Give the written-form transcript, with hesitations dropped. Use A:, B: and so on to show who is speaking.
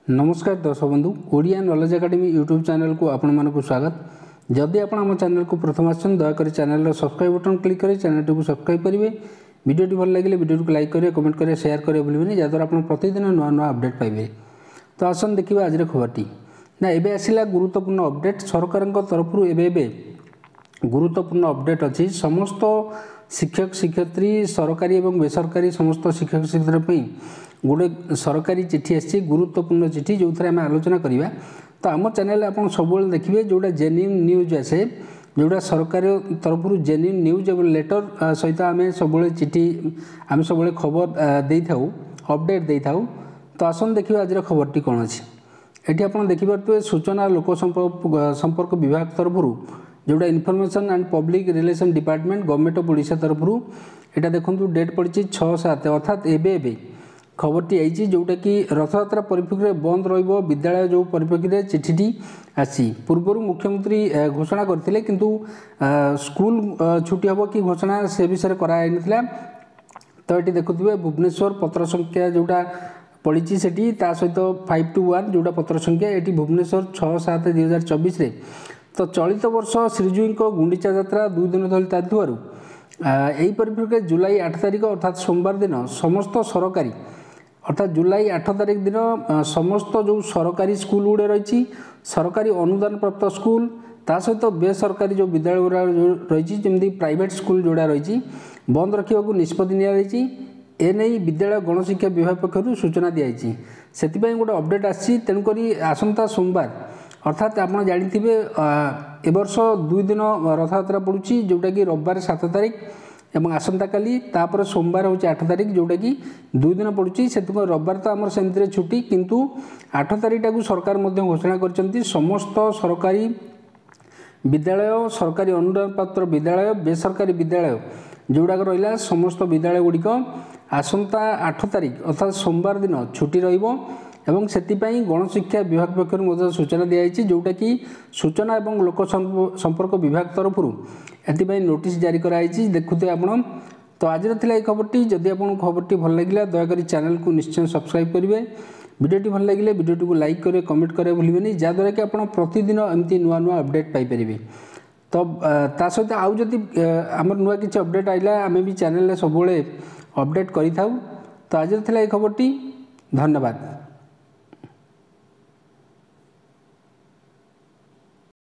A: नमस्कार दर्शक बंधु Odia knowledge academy YouTube channel को आपण मानक स्वागत। जदि आपण आम चैनल को प्रथम आछन दयाकोरी चैनल सब्सक्राइब बटन क्लिक करी चैनल को सब्सक्राइब करेंगे। वीडियो भल लगे वीडियो को लाइक करेंगे, कमेंट करेंगे, शेयर करेंगे भूलिए जहाँद्वारा आप प्रतिदिन नुआ नुआ अपडेट पाइबे। तो आसन देखिए आज खबरटी ना एबे आसिला गुरुत्वपूर्ण अपडेट सरकार तरफ एबे गुरुत्वपूर्ण अपडेट अच्छी समस्त शिक्षक शिक्षयित्री सरकारी और बेसरकारी समस्त शिक्षक शिक्षयित्री गोटे सरकारी चिठी आसी गुरुत्वपूर्ण चिठी जो थे आम आलोचना करवा। तो आम चैनल आप सब देखिए जोटा जेन्युइन न्यूज आसे जोटा सरकार तरफ जेन्युइन न्यूज और लेटर सहित आम सब चिठी आम सब खबर दे था अपडेट दे था। तो आसन देखिए आज खबरटी कौन अच्छी ये आप देखिपे सूचना लोक संपर्क विभाग तरफ जोटा information and public relation department government of Odisha तरफ यहाँ देखो डेट पड़ी 6/7 अर्थात एबे खबरटी आई जोटा कि रथयात्रा परिप्रेक्षी में बंद रहिबो विद्यालय जो परिप्रेक्षी में चिठीटी आसी पूर्व मुख्यमंत्री घोषणा करथिले किंतु स्कूल छुट्टी हम कि घोषणा से विषय कराई नथिला। तो ये देखुए भुवनेश्वर पत्र संख्या जोटा पड़ी से सहित 521 जोटा पत्र संख्या ये भुवनेश्वर 6/7/2024 तो चलित वर्ष श्रीजीवी गुंडीचा यात्रा 2 दिन धरी चालू यही परिप्रेक्षी जुलाई 8 तारिख अर्थात सोमवार दिन समस्त सरकारी अर्थात जुलाई 8 तारिख दिन समस्त जो सरकारी स्कूल गुड़े रही सरकारी अनुदान प्राप्त स्कूल ता सहित बेसरकारी जो विद्यालय गुड़ा रही जमी प्राइवेट स्कूल जोड़ा रही बंद रखा निष्पत्ति नि विद्यालय गणशिक्षा विभाग पक्षर सूचना दी से गोटे अपडेट आसी तेणुक आसंता सोमवार अर्थात आप जाथे ए वर्ष 2 दिन रथयात्रा पड़ुची जोटा कि रविवार 7 तारिख एवं आसंता काली तापर सोमवार हूँ 8 तारिख जोटा कि 2 दिन पड़ुची से रविवार तो आम सेमती छुट्टी किंतु 8 तारिख टाक सरकार घोषणा कर समस्त सरकारी विद्यालय सरकारी अनुदान प्राप्त विद्यालय बेसरकारी विद्यालय जोड़ाक रहा समस्त विद्यालय गुड़िक आसंता 8 तारिख अर्थात सोमवार दिन छुट्टी रहिबो एवं सेतिपाई गणशिक्षा विभाग पक्षर सूचना दी जोटा कि सूचना और लोक संपर्क विभाग तरफ एपाई नोटिस जारी कराई देखुते आपण। तो आज थी खबरटी जदि आपको खबरटी भल लगे दयाकोरी चैनल को निश्चय सब्सक्राइब करेंगे। वीडियोटी भल लगे वीडियो को लाइक करेंगे, कमेंट करेंगे भूलिए जहाँद्वारा कि आप प्रतिदिन एमती नुआ नुआ अपडेट पाइपर। तो ता सहित आउ जदि आमर नुआ किसी अपडेट आइला आम भी चैनल सब अपडेट करें। तो आज थी खबरटी धन्यवाद।